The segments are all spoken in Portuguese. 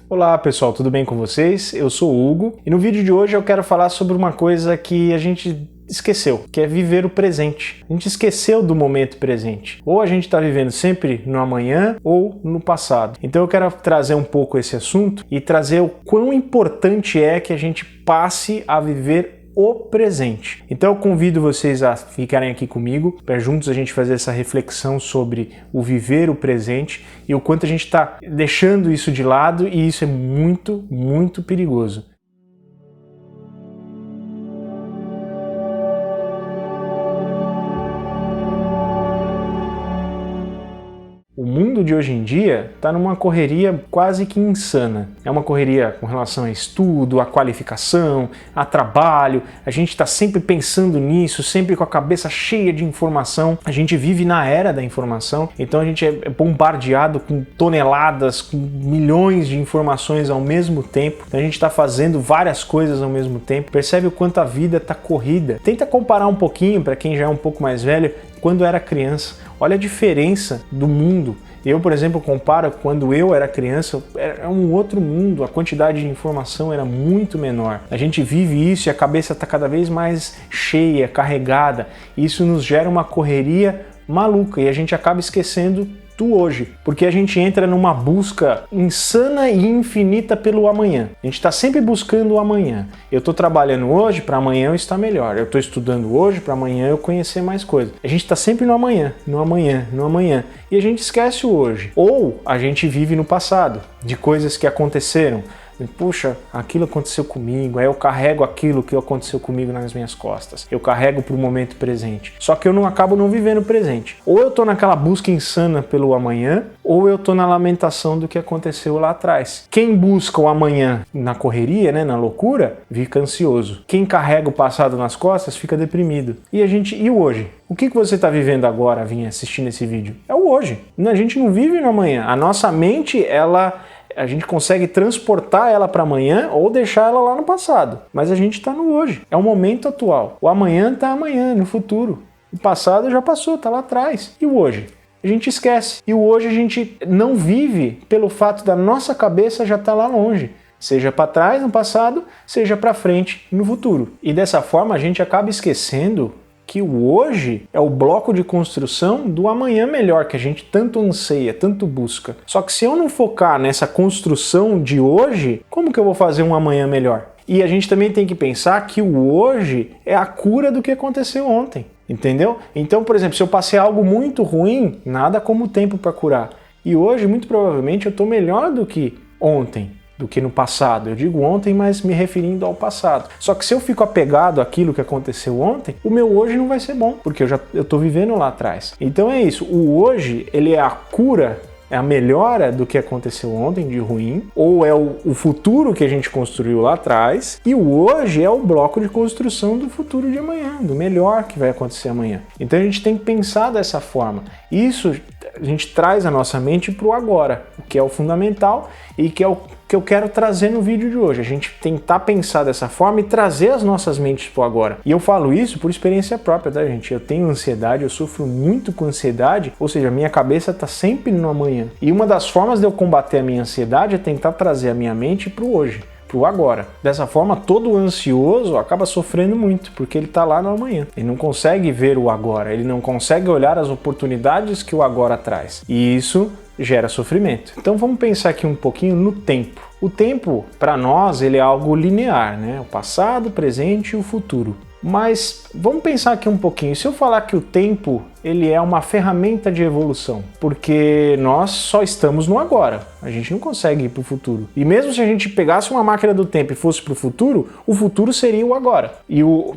Olá pessoal, tudo bem com vocês? Eu sou o Hugo e no vídeo de hoje eu quero falar sobre uma coisa que a gente esqueceu, que é viver o presente. A gente esqueceu do momento presente. Ou a gente está vivendo sempre no amanhã ou no passado. Então eu quero trazer um pouco esse assunto e trazer o quão importante é que a gente passe a viver o presente. Então eu convido vocês a ficarem aqui comigo para juntos a gente fazer essa reflexão sobre o viver o presente e o quanto a gente está deixando isso de lado, e isso é muito, muito perigoso. O mundo de hoje em dia está numa correria quase que insana. É uma correria com relação a estudo, a qualificação, a trabalho. A gente está sempre pensando nisso, sempre com a cabeça cheia de informação. A gente vive na era da informação, então a gente é bombardeado com toneladas, com milhões de informações ao mesmo tempo. Então a gente está fazendo várias coisas ao mesmo tempo. Percebe o quanto a vida está corrida. Tenta comparar um pouquinho, para quem já é um pouco mais velho, quando era criança. Olha a diferença do mundo. Eu, por exemplo, comparo quando eu era criança, era um outro mundo, a quantidade de informação era muito menor. A gente vive isso e a cabeça está cada vez mais cheia, carregada. Isso nos gera uma correria maluca e a gente acaba esquecendo do hoje, porque a gente entra numa busca insana e infinita pelo amanhã. A gente está sempre buscando o amanhã. Eu estou trabalhando hoje para amanhã eu estar melhor. Eu estou estudando hoje para amanhã eu conhecer mais coisas. A gente está sempre no amanhã, no amanhã, no amanhã. E a gente esquece o hoje. Ou a gente vive no passado, de coisas que aconteceram. Puxa, aquilo aconteceu comigo, aí eu carrego aquilo que aconteceu comigo nas minhas costas. Eu carrego para o momento presente. Só que eu acabo não vivendo o presente. Ou eu tô naquela busca insana pelo amanhã, ou eu tô na lamentação do que aconteceu lá atrás. Quem busca o amanhã na correria, na loucura, fica ansioso. Quem carrega o passado nas costas fica deprimido. E o hoje? O que você está vivendo agora, vim assistindo esse vídeo? É o hoje. A gente não vive no amanhã. A nossa mente, a gente consegue transportar ela para amanhã ou deixar ela lá no passado. Mas a gente está no hoje. É o momento atual. O amanhã está amanhã, no futuro. O passado já passou, está lá atrás. E o hoje? A gente esquece. E o hoje a gente não vive pelo fato da nossa cabeça já estar lá longe. Seja para trás no passado, seja para frente no futuro. E dessa forma a gente acaba esquecendo que o hoje é o bloco de construção do amanhã melhor que a gente tanto anseia, tanto busca. Só que se eu não focar nessa construção de hoje, como que eu vou fazer um amanhã melhor? E a gente também tem que pensar que o hoje é a cura do que aconteceu ontem, entendeu? Então, por exemplo, se eu passei algo muito ruim, nada como o tempo para curar. E hoje, muito provavelmente, eu estou melhor do que ontem, do que no passado. Eu digo ontem, mas me referindo ao passado. Só que se eu fico apegado àquilo que aconteceu ontem, o meu hoje não vai ser bom, porque eu estou vivendo lá atrás. Então é isso, o hoje, ele é a cura, é a melhora do que aconteceu ontem de ruim, ou é o futuro que a gente construiu lá atrás, e o hoje é o bloco de construção do futuro de amanhã, do melhor que vai acontecer amanhã. Então a gente tem que pensar dessa forma. Isso a gente traz a nossa mente para o agora, o que é o fundamental e que é o que eu quero trazer no vídeo de hoje. A gente tentar pensar dessa forma e trazer as nossas mentes para o agora. E eu falo isso por experiência própria, tá, gente? Eu tenho ansiedade, eu sofro muito com ansiedade, ou seja, a minha cabeça está sempre no amanhã. E uma das formas de eu combater a minha ansiedade é tentar trazer a minha mente para o hoje, para o agora. Dessa forma, todo ansioso acaba sofrendo muito, porque ele está lá no amanhã. Ele não consegue ver o agora, ele não consegue olhar as oportunidades que o agora traz. E isso gera sofrimento. Então vamos pensar aqui um pouquinho no tempo. O tempo, para nós, ele é algo linear, né? O passado, o presente e o futuro. Mas vamos pensar aqui um pouquinho. Se eu falar que o tempo ele é uma ferramenta de evolução, porque nós só estamos no agora, a gente não consegue ir para o futuro. E mesmo se a gente pegasse uma máquina do tempo e fosse para o futuro seria o agora.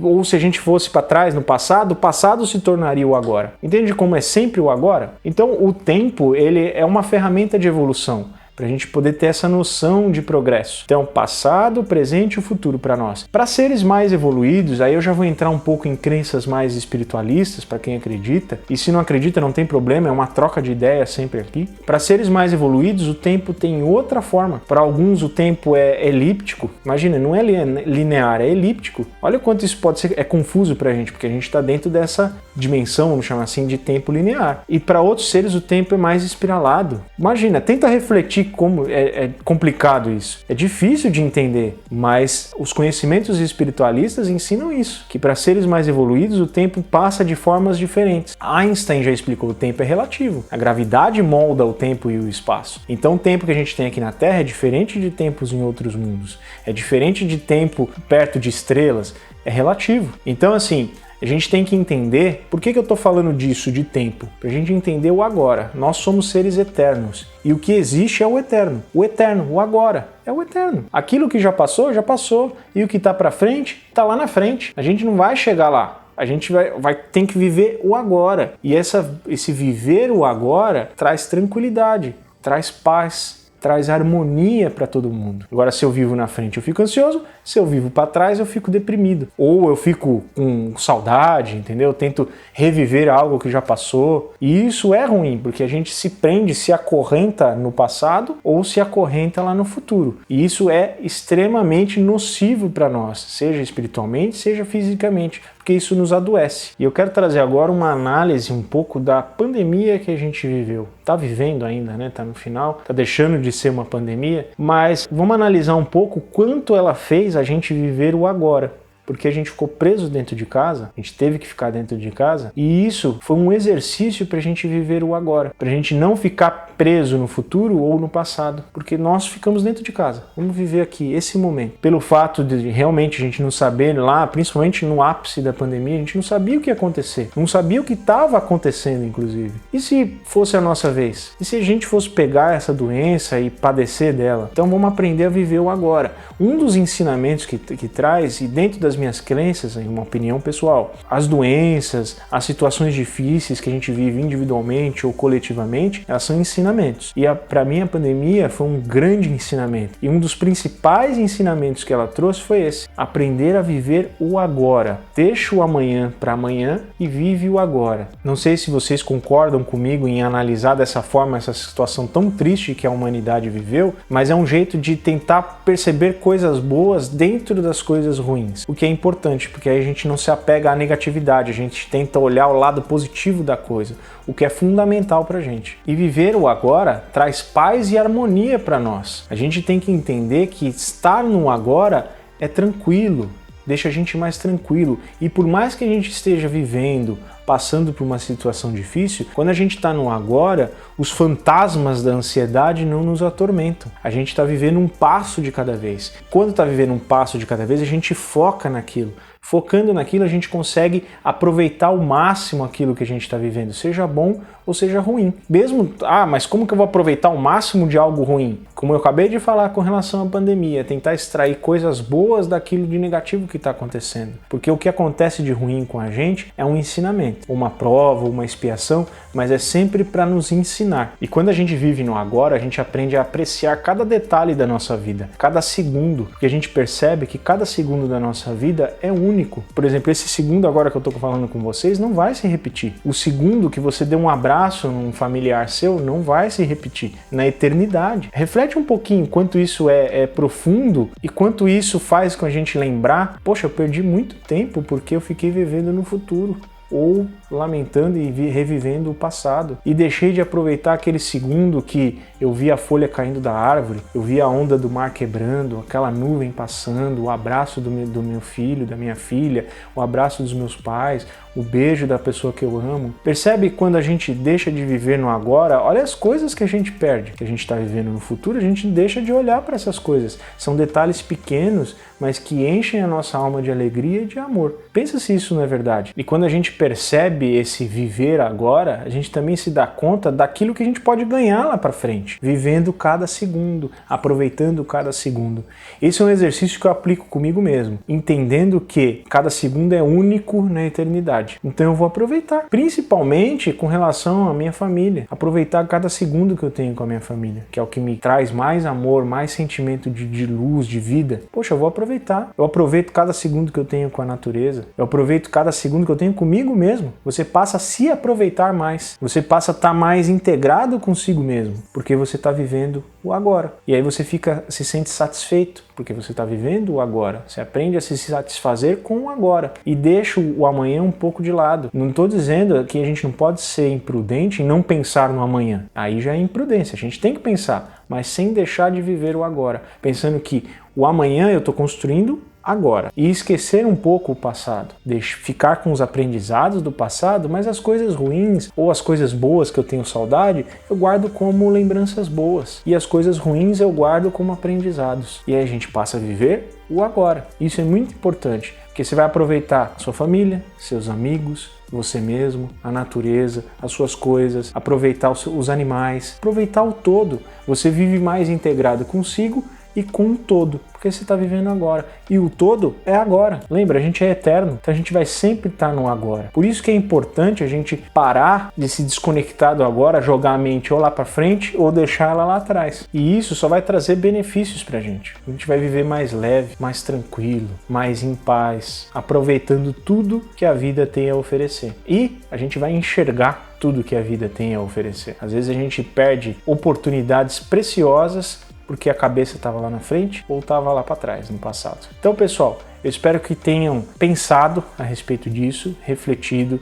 Ou se a gente fosse para trás no passado, o passado se tornaria o agora. Entende como é sempre o agora? Então o tempo ele é uma ferramenta de evolução, para a gente poder ter essa noção de progresso. Então, passado, presente e o futuro para nós. Para seres mais evoluídos, aí eu já vou entrar um pouco em crenças mais espiritualistas, para quem acredita, e se não acredita não tem problema, é uma troca de ideias sempre aqui. Para seres mais evoluídos, o tempo tem outra forma. Para alguns o tempo é elíptico, imagina, não é linear, é elíptico. Olha o quanto isso pode ser, é confuso para a gente, porque a gente está dentro dessa dimensão, vamos chamar assim, de tempo linear. E para outros seres o tempo é mais espiralado. Imagina, tenta refletir como é complicado isso. É difícil de entender, mas os conhecimentos espiritualistas ensinam isso, que para seres mais evoluídos o tempo passa de formas diferentes. Einstein já explicou, o tempo é relativo. A gravidade molda o tempo e o espaço. Então o tempo que a gente tem aqui na Terra é diferente de tempos em outros mundos. É diferente de tempo perto de estrelas. É relativo. Então assim, a gente tem que entender, por que eu estou falando disso, de tempo? Para a gente entender o agora. Nós somos seres eternos. E o que existe é o eterno. O eterno, o agora, é o eterno. Aquilo que já passou, já passou. E o que está para frente, está lá na frente. A gente não vai chegar lá. A gente vai ter que viver o agora. E esse viver o agora traz tranquilidade, traz paz, traz harmonia para todo mundo. Agora, se eu vivo na frente, eu fico ansioso. Se eu vivo para trás, eu fico deprimido. Ou eu fico com saudade, entendeu? Eu tento reviver algo que já passou. E isso é ruim, porque a gente se prende, se acorrenta no passado ou se acorrenta lá no futuro. E isso é extremamente nocivo para nós, seja espiritualmente, seja fisicamente, porque isso nos adoece. E eu quero trazer agora uma análise um pouco da pandemia que a gente viveu. Tá vivendo ainda, né? Tá no final, tá deixando de ser uma pandemia, mas vamos analisar um pouco quanto ela fez a gente viver o agora. Porque a gente ficou preso dentro de casa, a gente teve que ficar dentro de casa, e isso foi um exercício para a gente viver o agora, para a gente não ficar preso no futuro ou no passado, porque nós ficamos dentro de casa. Vamos viver aqui esse momento. Pelo fato de realmente a gente não saber lá, principalmente no ápice da pandemia, a gente não sabia o que ia acontecer, não sabia o que estava acontecendo, inclusive. E se fosse a nossa vez? E se a gente fosse pegar essa doença e padecer dela? Então vamos aprender a viver o agora. Um dos ensinamentos que traz, e dentro das minhas crenças, em uma opinião pessoal, as doenças, as situações difíceis que a gente vive individualmente ou coletivamente, elas são ensinamentos. E para mim a pandemia foi um grande ensinamento. E um dos principais ensinamentos que ela trouxe foi esse: aprender a viver o agora. Deixa o amanhã para amanhã e vive o agora. Não sei se vocês concordam comigo em analisar dessa forma essa situação tão triste que a humanidade viveu, mas é um jeito de tentar perceber coisas boas dentro das coisas ruins. O que é importante, porque aí a gente não se apega à negatividade, a gente tenta olhar o lado positivo da coisa, o que é fundamental pra gente. E viver o agora traz paz e harmonia para nós. A gente tem que entender que estar no agora é tranquilo, deixa a gente mais tranquilo. E por mais que a gente esteja vivendo, passando por uma situação difícil, quando a gente está no agora, os fantasmas da ansiedade não nos atormentam. A gente está vivendo um passo de cada vez. Quando está vivendo um passo de cada vez, a gente foca naquilo. Focando naquilo, a gente consegue aproveitar ao máximo aquilo que a gente está vivendo, seja bom ou seja ruim. Mesmo, mas como que eu vou aproveitar o máximo de algo ruim? Como eu acabei de falar com relação à pandemia, tentar extrair coisas boas daquilo de negativo que está acontecendo. Porque o que acontece de ruim com a gente é um ensinamento, uma prova, uma expiação, mas é sempre para nos ensinar. E quando a gente vive no agora, a gente aprende a apreciar cada detalhe da nossa vida, cada segundo, porque a gente percebe que cada segundo da nossa vida é único. Por exemplo, esse segundo agora que eu estou falando com vocês não vai se repetir. O segundo que você deu um abraço num familiar seu não vai se repetir na eternidade. Reflete um pouquinho quanto isso é profundo e quanto isso faz com a gente lembrar: poxa, eu perdi muito tempo porque eu fiquei vivendo no futuro, ou lamentando e revivendo o passado, e deixei de aproveitar aquele segundo que eu vi a folha caindo da árvore, eu vi a onda do mar quebrando, aquela nuvem passando, o abraço do meu filho, da minha filha, o abraço dos meus pais, o beijo da pessoa que eu amo. Percebe quando a gente deixa de viver no agora? Olha as coisas que a gente perde, que a gente está vivendo no futuro, a gente deixa de olhar para essas coisas. São detalhes pequenos, mas que enchem a nossa alma de alegria e de amor. Pensa se isso não é verdade. E quando a gente percebe esse viver agora, a gente também se dá conta daquilo que a gente pode ganhar lá para frente, vivendo cada segundo, aproveitando cada segundo. Esse é um exercício que eu aplico comigo mesmo, entendendo que cada segundo é único na eternidade. Então eu vou aproveitar, principalmente com relação à minha família, aproveitar cada segundo que eu tenho com a minha família, que é o que me traz mais amor, mais sentimento de luz, de vida. Poxa, eu vou aproveitar. Eu aproveito cada segundo que eu tenho com a natureza, eu aproveito cada segundo que eu tenho comigo mesmo. você passa a se aproveitar mais, você passa a estar mais integrado consigo mesmo, porque você está vivendo o agora. E aí você se sente satisfeito, porque você está vivendo o agora. Você aprende a se satisfazer com o agora e deixa o amanhã um pouco de lado. Não estou dizendo que a gente não pode ser imprudente e não pensar no amanhã. Aí já é imprudência, a gente tem que pensar, mas sem deixar de viver o agora, pensando que o amanhã eu estou construindo agora. E esquecer um pouco o passado. Ficar com os aprendizados do passado, mas as coisas ruins ou as coisas boas que eu tenho saudade, eu guardo como lembranças boas. E as coisas ruins eu guardo como aprendizados. E aí a gente passa a viver o agora. Isso é muito importante, porque você vai aproveitar a sua família, seus amigos, você mesmo, a natureza, as suas coisas, aproveitar os animais, aproveitar o todo. Você vive mais integrado consigo e com o todo, porque você está vivendo agora. E o todo é agora. Lembra, a gente é eterno, então a gente vai sempre estar no agora. Por isso que é importante a gente parar de se desconectar do agora, jogar a mente ou lá para frente ou deixar ela lá atrás. E isso só vai trazer benefícios para a gente. A gente vai viver mais leve, mais tranquilo, mais em paz, aproveitando tudo que a vida tem a oferecer. E a gente vai enxergar tudo que a vida tem a oferecer. Às vezes a gente perde oportunidades preciosas porque a cabeça estava lá na frente ou estava lá para trás, no passado. Então, pessoal, eu espero que tenham pensado a respeito disso, refletido,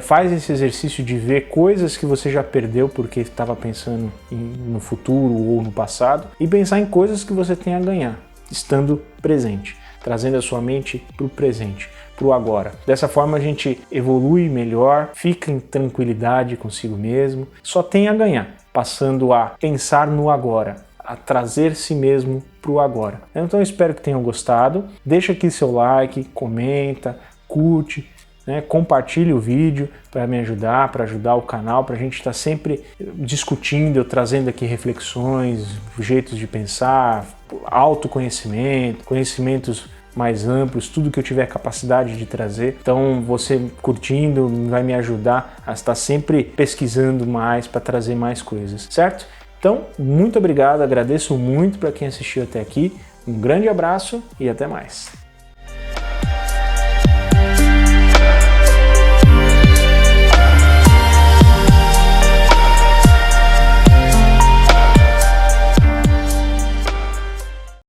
faz esse exercício de ver coisas que você já perdeu porque estava pensando no futuro ou no passado e pensar em coisas que você tem a ganhar, estando presente, trazendo a sua mente para o presente, para o agora. Dessa forma a gente evolui melhor, fica em tranquilidade consigo mesmo, só tem a ganhar, passando a pensar no agora, a trazer si mesmo para o agora. Então eu espero que tenham gostado, deixa aqui seu like, comenta, curte, compartilhe o vídeo para me ajudar, para ajudar o canal, para a gente estar sempre discutindo, trazendo aqui reflexões, jeitos de pensar, autoconhecimento, conhecimentos mais amplos, tudo que eu tiver capacidade de trazer. Então você curtindo vai me ajudar a estar sempre pesquisando mais para trazer mais coisas, certo? Então, muito obrigado, agradeço muito para quem assistiu até aqui, um grande abraço e até mais.